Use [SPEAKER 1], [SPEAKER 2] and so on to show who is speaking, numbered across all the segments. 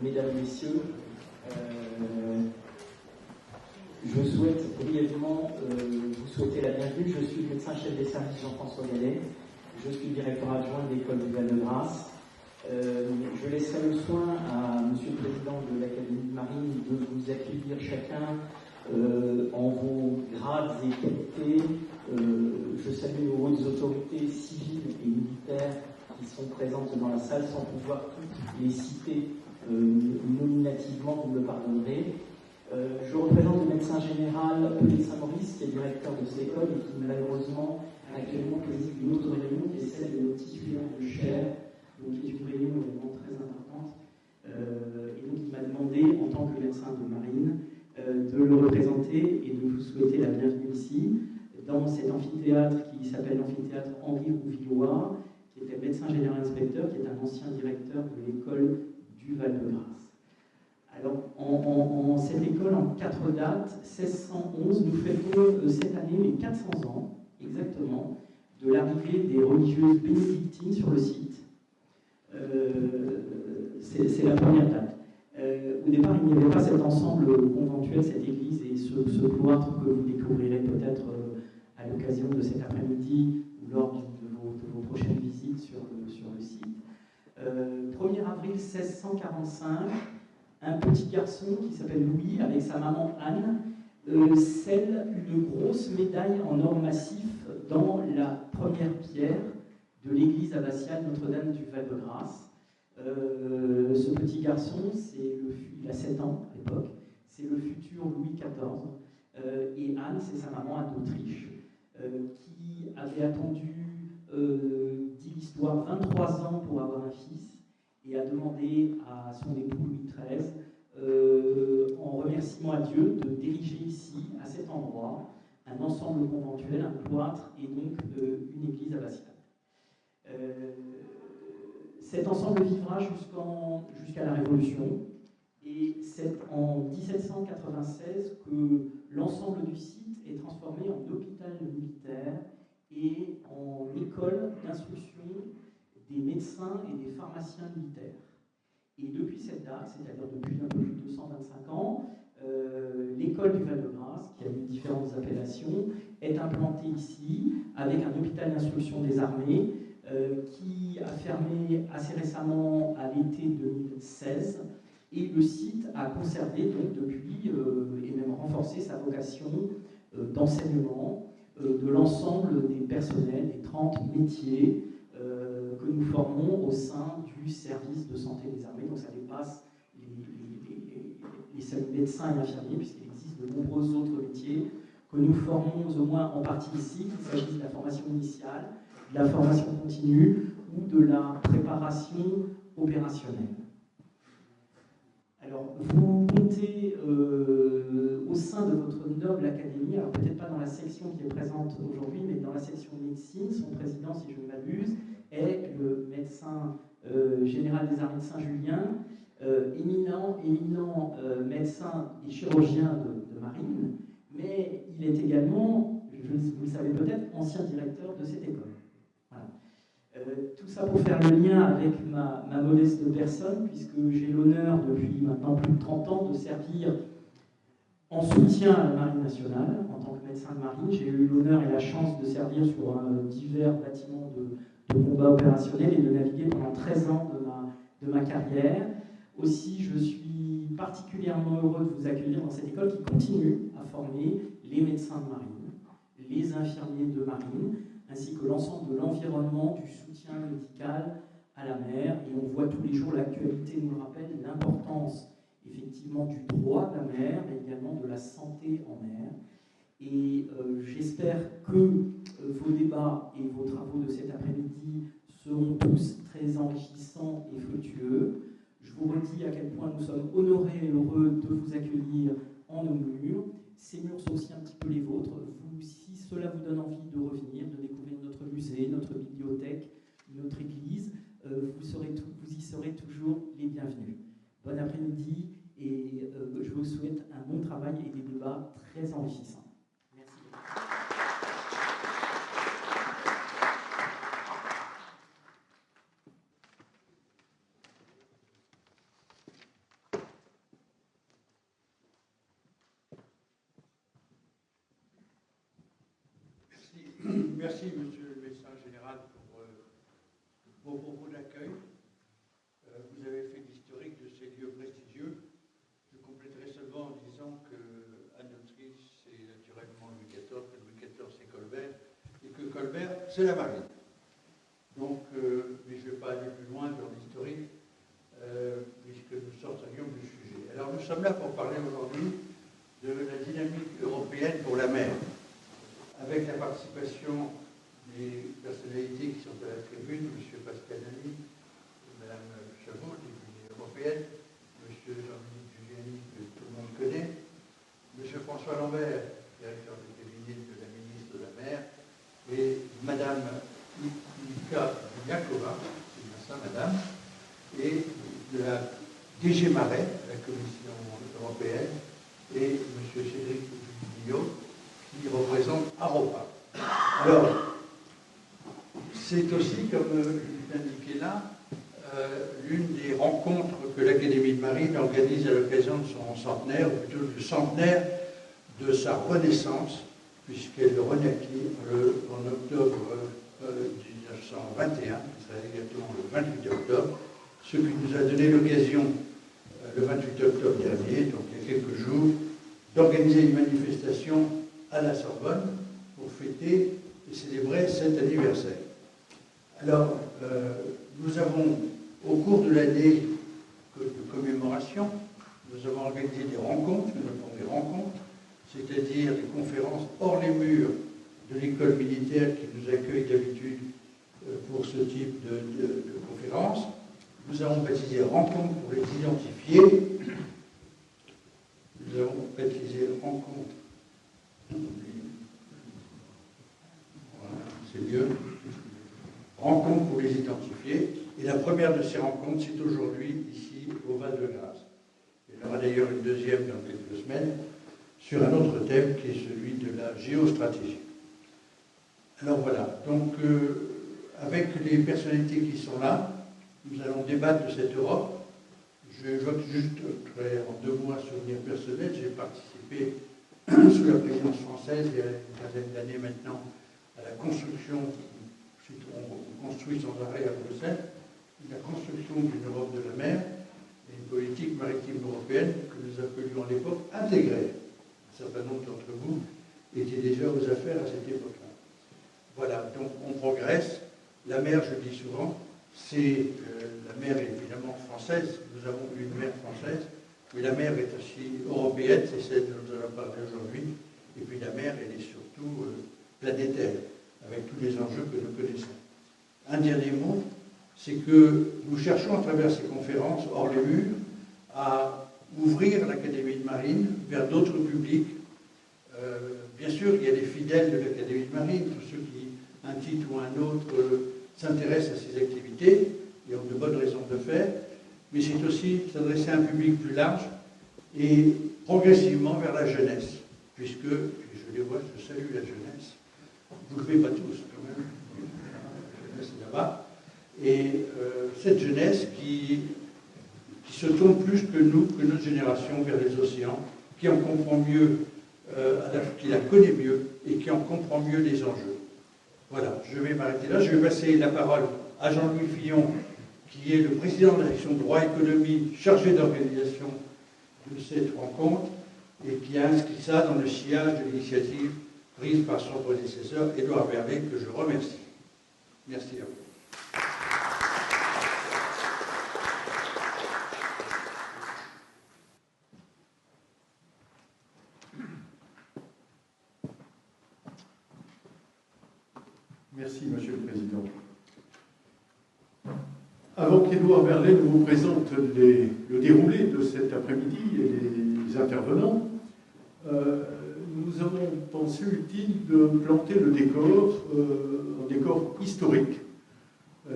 [SPEAKER 1] Mesdames, Messieurs, je souhaite brièvement vous souhaiter la bienvenue. Je suis le médecin-chef des services Jean-François Gallet. Je suis directeur adjoint de l'école du Val-de-Grâce. Je laisserai le soin à Monsieur le Président de l'Académie de Marine de vous accueillir chacun en vos grades et qualités. Je salue nos hautes autorités civiles et militaires qui sont présentes dans la salle sans pouvoir toutes les citer nominativement, vous me le pardonnerez. Je représente le médecin général Pauline Saint-Maurice, qui est directeur de cette école et qui malheureusement actuellement préside une autre réunion qui est celle de nos titulaires de chaire, donc qui est une réunion vraiment très importante. Et donc il m'a demandé, en tant que médecin de marine, de le représenter et de vous souhaiter la bienvenue ici, dans cet amphithéâtre qui s'appelle l'amphithéâtre Henri Rouvillois, qui était médecin général inspecteur, qui est un ancien directeur de l'école du Val-de-Grâce. Alors, en cette école, en 4 dates, 1611, nous fêtons cette année les 400 ans, exactement, de l'arrivée des religieuses bénédictines sur le site. C'est la première date. Au départ, il n'y avait pas cet ensemble conventuel, cette église et ce cloître que vous découvrirez peut-être à l'occasion de cet après-midi ou lors de vos prochaines visites sur le site. 1er avril 1645, un petit garçon qui s'appelle Louis, avec sa maman Anne, scelle une grosse médaille en or massif dans la première pierre de l'église abbatiale Notre-Dame du Val-de-Grâce. Ce petit garçon, il a 7 ans à l'époque, c'est le futur Louis XIV. Et Anne, c'est sa maman Anne d'Autriche, qui avait attendu, dit l'histoire, 23 ans pour avoir un fils, et a demandé à son époux Louis XIII, en remerciement à Dieu, de diriger ici, à cet endroit, un ensemble conventuel, un cloître et donc une église abbatiale. Cet ensemble vivra jusqu'à la Révolution, et c'est en 1796 que l'ensemble du site est transformé en hôpital militaire et en école d'instruction des médecins et des pharmaciens militaires. Et depuis cette date, c'est-à-dire depuis un peu plus de 225 ans, l'école du Val-de-Grâce, qui a eu différentes appellations, est implantée ici avec un hôpital d'instruction des armées qui a fermé assez récemment à l'été 2016. Et le site a conservé donc depuis et même renforcé sa vocation d'enseignement de l'ensemble des personnels, des 30 métiers que nous formons au sein du service de santé des armées. Donc ça dépasse les seuls médecins et infirmiers, puisqu'il existe de nombreux autres métiers que nous formons au moins en partie ici, qu'il s'agisse de la formation initiale, de la formation continue ou de la préparation opérationnelle. Alors, vous montez au sein de votre noble académie, alors peut-être pas dans la section qui est présente aujourd'hui, mais dans la section médecine. Son président, si je ne m'abuse, est le médecin général des armées de Saint-Julien, éminent médecin et chirurgien de marine, mais il est également, vous le savez peut-être, ancien directeur de cette école. Voilà. Tout ça pour faire le lien avec ma modeste personne, puisque j'ai l'honneur depuis maintenant plus de 30 ans de servir en soutien à la Marine nationale en tant que médecin de marine. J'ai eu l'honneur et la chance de servir sur divers bâtiments de combat opérationnel et de naviguer pendant 13 ans de ma carrière. Aussi, je suis particulièrement heureux de vous accueillir dans cette école qui continue à former les médecins de marine, les infirmiers de marine, ainsi que l'ensemble de l'environnement, du soutien médical à la mer. Et on voit tous les jours, l'actualité nous le rappelle, l'importance effectivement du droit de la mer, mais également de la santé en mer. Et j'espère que vos débats et vos travaux de cet après-midi seront tous très enrichissants et fructueux. Je vous redis à quel point nous sommes honorés et heureux de vous accueillir en nos murs. Ces murs sont aussi un petit peu les vôtres. Si cela vous donne envie de revenir, de découvrir notre musée, notre bibliothèque, notre église, vous y serez toujours les bienvenus. Bon après-midi et je vous souhaite un bon travail et des débats très enrichissants.
[SPEAKER 2] Merci, monsieur le médecin général, pour vos propos d'accueil. Vous avez fait l'historique de ces lieux prestigieux. Je compléterai seulement en disant que Anne-Autriche, c'est naturellement Louis XIV, que Louis XIV, c'est Colbert, et que Colbert, c'est la marine. Donc, mais je ne vais pas aller plus loin dans l'historique, puisque nous sortirions du sujet. Alors, nous sommes là pour parler aujourd'hui de la dynamique européenne pour la mer, avec la participation des personnalités qui sont à la tribune, M. Pascal Nani, Mme Chabot, députée européenne, M. Jean-Philippe Giuliani, que tout le monde connaît, M. François Lambert, directeur de cabinet de la ministre de la Mer, et Mme Ilka Yakova, c'est bien ça, Madame, et de la DG Marais, la Commission européenne, et M. Cédric Guillot, qui représente Aropa. Alors, c'est aussi, comme je l'ai indiqué là, l'une des rencontres que l'Académie de Marine organise à l'occasion de son centenaire, ou plutôt du centenaire de sa renaissance, puisqu'elle renaquit en octobre 1921, qui sera exactement le 28 octobre, ce qui nous a donné l'occasion, le 28 octobre dernier, donc il y a quelques jours, d'organiser une manifestation à la Sorbonne pour fêter et célébrer cet anniversaire. Alors, nous avons, au cours de l'année de commémoration, nous avons organisé des rencontres, nous appelons des rencontres, c'est-à-dire des conférences hors les murs de l'école militaire qui nous accueille d'habitude pour ce type de conférences. Nous avons baptisé rencontres pour les identifier. Nous avons baptisé rencontres. Voilà, c'est mieux. Rencontres pour les identifier. Et la première de ces rencontres, c'est aujourd'hui, ici, au Val-de-Grâce. Il y en aura d'ailleurs une deuxième dans quelques semaines, sur un autre thème qui est celui de la géostratégie. Alors voilà, donc avec les personnalités qui sont là, nous allons débattre de cette Europe. Je évoque juste en 2 mots un souvenir personnel. J'ai participé sous la présidence française, il y a une quinzaine d'années maintenant, à la construction, on construit sans arrêt à Bruxelles, la construction d'une Europe de la mer et une politique maritime européenne que nous appelions à l'époque intégrée. Un certain nombre d'entre vous étaient déjà aux affaires à cette époque-là. Voilà, donc on progresse. La mer, je le dis souvent, c'est la mer est évidemment française, nous avons une mer française, mais la mer est aussi européenne, c'est celle dont nous allons parler aujourd'hui, et puis la mer, elle est surtout planétaire, avec tous les enjeux que nous connaissons. Un dernier mot, c'est que nous cherchons à travers ces conférences, hors les murs, à ouvrir l'Académie de Marine vers d'autres publics. Bien sûr, il y a les fidèles de l'Académie de Marine, tous ceux qui, un titre ou un autre, s'intéressent à ces activités, et ont de bonnes raisons de le faire, mais c'est aussi s'adresser à un public plus large et progressivement vers la jeunesse, puisque, je les vois, je salue la jeunesse, vous ne le faites pas tous quand même, la jeunesse est là-bas, et cette jeunesse qui se tourne plus que nous, que notre génération, vers les océans, qui en comprend mieux, qui la connaît mieux, et qui en comprend mieux les enjeux. Voilà, je vais m'arrêter là. Je vais passer la parole à Jean-Louis Fillon, qui est le président de la section droit économie chargé d'organisation de cette rencontre et qui a inscrit ça dans le sillage de l'initiative prise par son prédécesseur, Édouard Berlet, que je remercie. Merci à vous.
[SPEAKER 3] Merci, Monsieur le Président. Avant qu'Édouard Berlet ne vous présente le déroulé de cet après-midi et les intervenants, nous avons pensé utile de planter le décor, un décor historique,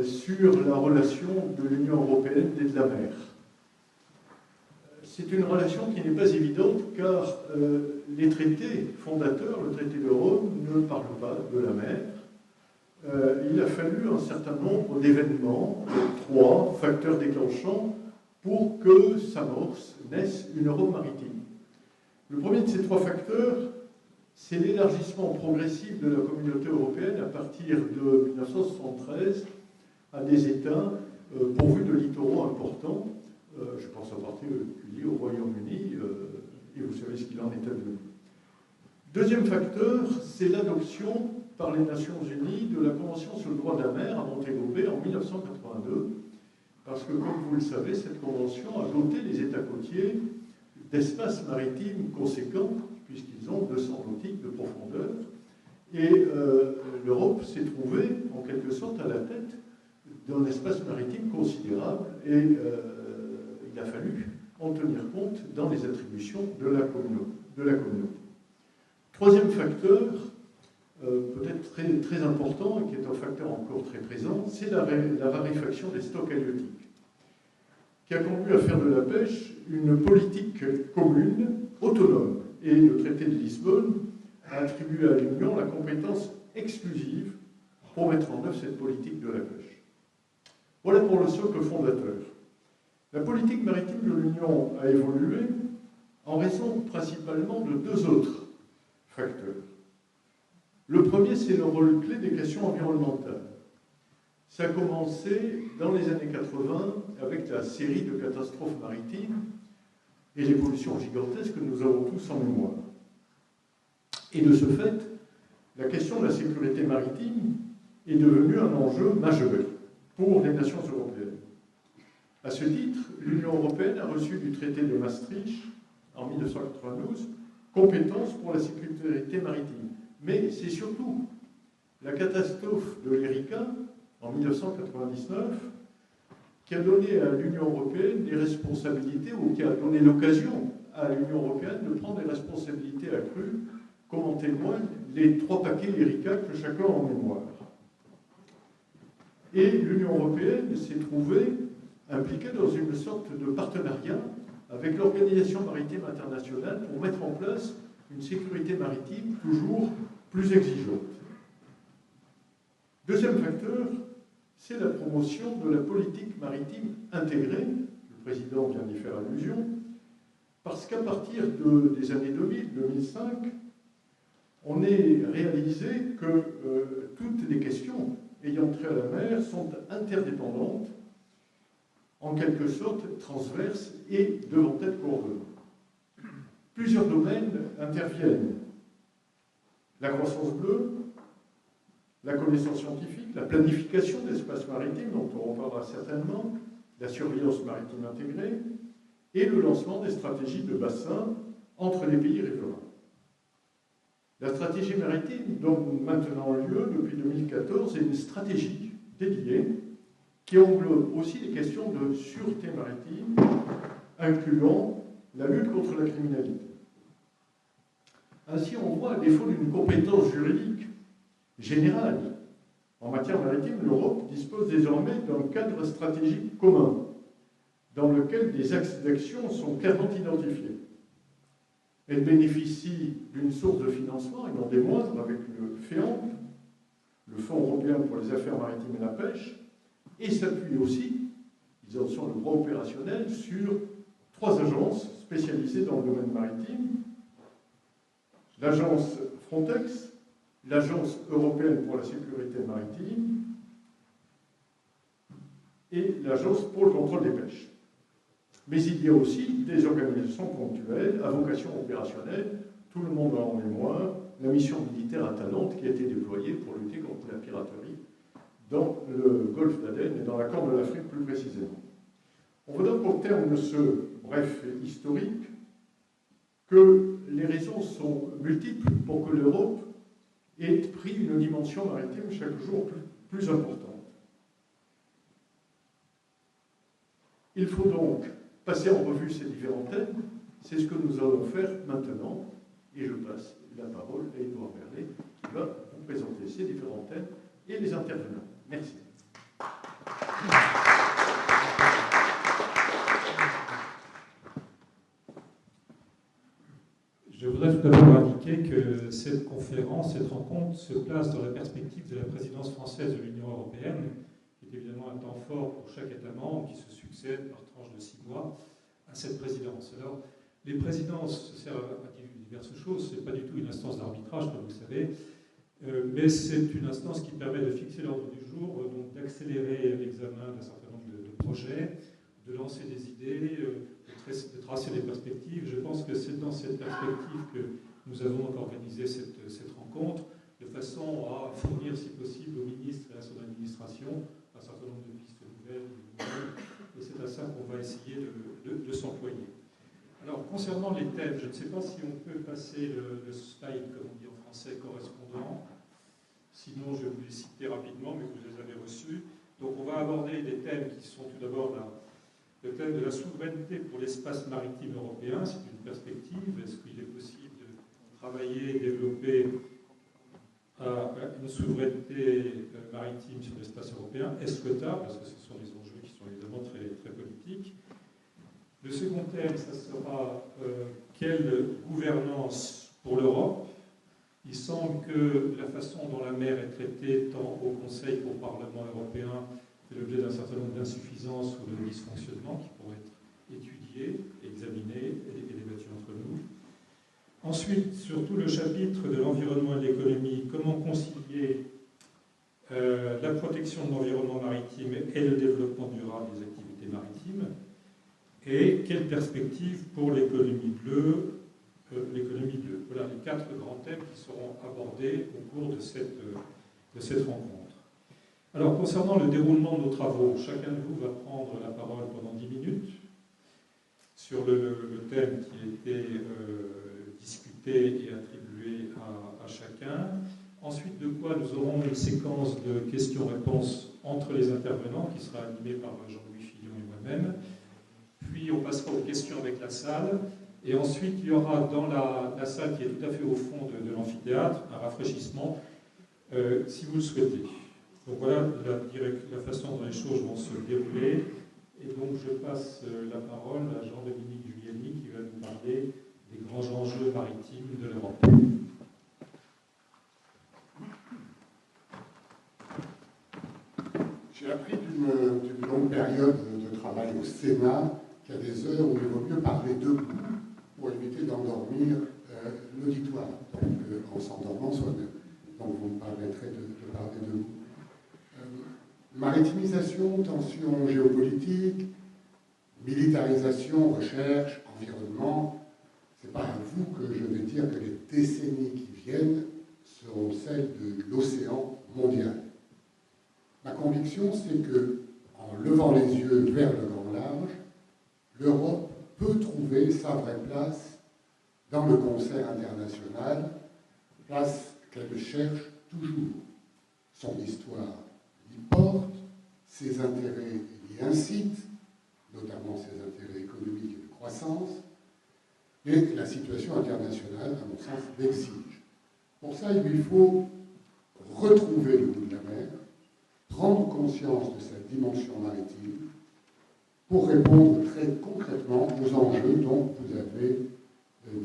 [SPEAKER 3] sur la relation de l'Union européenne et de la mer. C'est une relation qui n'est pas évidente car les traités fondateurs, le traité de Rome, ne parle pas de la mer. Il a fallu un certain nombre d'événements, 3 facteurs déclenchants, pour que s'amorce, naisse une Europe maritime. Le premier de ces 3 facteurs, c'est l'élargissement progressif de la communauté européenne à partir de 1973 à des États pourvus de littoraux importants. Je pense en particulier au Royaume-Uni, et vous savez ce qu'il en est advenu. Deuxième facteur, c'est l'adoption par les Nations Unies de la Convention sur le droit de la mer à Montego Bay en 1982, parce que, comme vous le savez, cette convention a doté les États côtiers d'espaces maritimes conséquents, puisqu'ils ont 200 nautiques de profondeur, et l'Europe s'est trouvée, en quelque sorte, à la tête d'un espace maritime considérable, et il a fallu en tenir compte dans les attributions de la communauté. Troisième facteur, peut-être très important, et qui est un facteur encore très présent, c'est la raréfaction des stocks halieutiques, qui a conduit à faire de la pêche une politique commune, autonome. Et le traité de Lisbonne a attribué à l'Union la compétence exclusive pour mettre en œuvre cette politique de la pêche. Voilà pour le socle fondateur. La politique maritime de l'Union a évolué en raison principalement de deux autres facteurs. Le premier, c'est le rôle clé des questions environnementales. Ça a commencé dans les années 80 avec la série de catastrophes maritimes et l'évolution gigantesque que nous avons tous en mémoire. Et de ce fait, la question de la sécurité maritime est devenue un enjeu majeur pour les nations européennes. À ce titre, l'Union européenne a reçu du traité de Maastricht en 1992 compétence pour la sécurité maritime. Mais c'est surtout la catastrophe de l'Erika en 1999 qui a donné à l'Union européenne des responsabilités, ou qui a donné l'occasion à l'Union européenne de prendre des responsabilités accrues, comme en témoignent les 3 paquets Erika que chacun a en mémoire. Et l'Union européenne s'est trouvée impliquée dans une sorte de partenariat avec l'Organisation maritime internationale pour mettre en place une sécurité maritime toujours plus exigeante. Deuxième facteur, c'est la promotion de la politique maritime intégrée. Le président vient d'y faire allusion, parce qu'à partir des années 2000-2005, on est réalisé que toutes les questions ayant trait à la mer sont interdépendantes, en quelque sorte transverses et devant être coordonnées. Plusieurs domaines interviennent. La croissance bleue, la connaissance scientifique, la planification d'espaces maritimes, dont on reparlera certainement, la surveillance maritime intégrée, et le lancement des stratégies de bassin entre les pays riverains. La stratégie maritime donne maintenant lieu, depuis 2014, à une stratégie dédiée qui englobe aussi les questions de sûreté maritime, incluant la lutte contre la criminalité. Ainsi, on voit, à défaut d'une compétence juridique générale en matière maritime, l'Europe dispose désormais d'un cadre stratégique commun, dans lequel des axes d'action sont clairement identifiés. Elle bénéficie d'une source de financement, et non des moindres, avec le FEAMP, le Fonds européen pour les affaires maritimes et la pêche, et s'appuie aussi, ils en sont le droit opérationnel, sur 3 agences spécialisées dans le domaine maritime: l'agence Frontex, l'agence européenne pour la sécurité maritime et l'agence pour le contrôle des pêches. Mais il y a aussi des organisations ponctuelles à vocation opérationnelle. Tout le monde a en mémoire la mission militaire Atalante qui a été déployée pour lutter contre la piraterie dans le golfe d'Aden et dans la Corne de l'Afrique plus précisément. On voit donc au terme de ce bref historique que les raisons sont multiples pour que l'Europe ait pris une dimension maritime chaque jour plus importante. Il faut donc passer en revue ces différents thèmes. C'est ce que nous allons faire maintenant. Et je passe la parole à Édouard Berlet, qui va vous présenter ces différents thèmes et les intervenants. Merci.
[SPEAKER 4] Je voudrais tout d'abord indiquer que cette conférence, cette rencontre se place dans la perspective de la présidence française de l'Union européenne, qui est évidemment un temps fort pour chaque État membre qui se succède par tranche de 6 mois à cette présidence. Alors, Les présidences servent à diverses choses. Ce n'est pas du tout une instance d'arbitrage, comme vous savez, mais c'est une instance qui permet de fixer l'ordre du jour, donc d'accélérer l'examen d'un certain nombre de projets, de lancer des idées, de tracer des perspectives. Je pense que c'est dans cette perspective que nous avons organisé cette rencontre, de façon à fournir, si possible, au ministre et à son administration un certain nombre de pistes nouvelles, et c'est à ça qu'on va essayer de s'employer. Alors, concernant les thèmes, je ne sais pas si on peut passer le slide, comme on dit en français, correspondant. Sinon, je vais vous les citer rapidement, mais vous les avez reçus. Donc, on va aborder des thèmes qui sont tout d'abord le thème de la souveraineté pour l'espace maritime européen. C'est une perspective. Est-ce qu'il est possible de travailler et développer une souveraineté maritime sur l'espace européen? Est-ce souhaitable? Parce que ce sont des enjeux qui sont évidemment très, très politiques. Le second thème, ça sera quelle gouvernance pour l'Europe? Il semble que la façon dont la mer est traitée, tant au Conseil qu'au Parlement européen, fait l'objet d'un certain nombre d'insuffisances ou de dysfonctionnements qui pourraient être étudiés, examinés et débattus entre nous. Ensuite, surtout le chapitre de l'environnement et de l'économie, comment concilier la protection de l'environnement maritime et le développement durable des activités maritimes, et quelles perspectives pour l'économie bleue. Voilà les 4 grands thèmes qui seront abordés au cours de cette rencontre. Alors, concernant le déroulement de nos travaux, chacun de vous va prendre la parole pendant 10 minutes sur le thème qui a été discuté et attribué à chacun. Ensuite, de quoi nous aurons une séquence de questions-réponses entre les intervenants qui sera animée par Jean-Louis Fillon et moi-même. Puis on passera aux questions avec la salle. Et ensuite, il y aura dans la salle qui est tout à fait au fond de l'amphithéâtre un rafraîchissement, si vous le souhaitez. Donc voilà la façon dont les choses vont se dérouler. Et donc je passe la parole à Jean-Dominique Giuliani qui va nous parler des grands enjeux maritimes de l'Europe.
[SPEAKER 5] J'ai appris d'une longue période de travail au Sénat qu'il y a des heures où il vaut mieux parler debout pour éviter d'endormir l'auditoire, donc en s'endormant soi-même. Donc vous me permettrez de parler debout. Maritimisation, tensions géopolitiques, militarisation, recherche, environnement, c'est pas à vous que je vais dire que les décennies qui viennent seront celles de l'océan mondial. Ma conviction, c'est que, en levant les yeux vers le grand large, l'Europe peut trouver sa vraie place dans le concert international, place qu'elle cherche toujours. Son histoire y porte, ses intérêts y incitent, notamment ses intérêts économiques et de croissance, mais la situation internationale, à mon sens, l'exige. Pour ça, il lui faut retrouver le goût de la mer, prendre conscience de sa dimension maritime, pour répondre très concrètement aux enjeux dont vous avez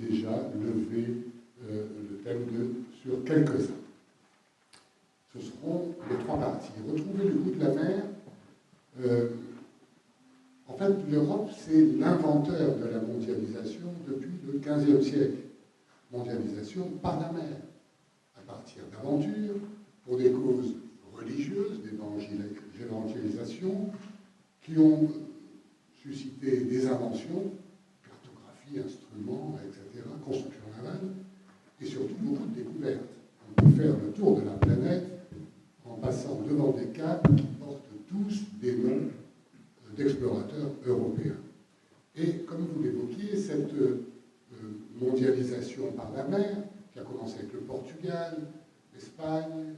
[SPEAKER 5] déjà levé le thème sur quelques-uns. Ce seront les 3 parties. Retrouver le goût de la mer. En fait, l'Europe, c'est l'inventeur de la mondialisation depuis le XVe siècle. Mondialisation par la mer, à partir d'aventures, pour des causes religieuses, d'évangélisation, qui ont suscité des inventions, cartographie, instruments, etc., construction navale, et surtout beaucoup de découvertes. On peut faire le tour de la planète en passant devant des caps qui portent tous des noms d'explorateurs européens. Et comme vous l'évoquiez, cette mondialisation par la mer, qui a commencé avec le Portugal, l'Espagne,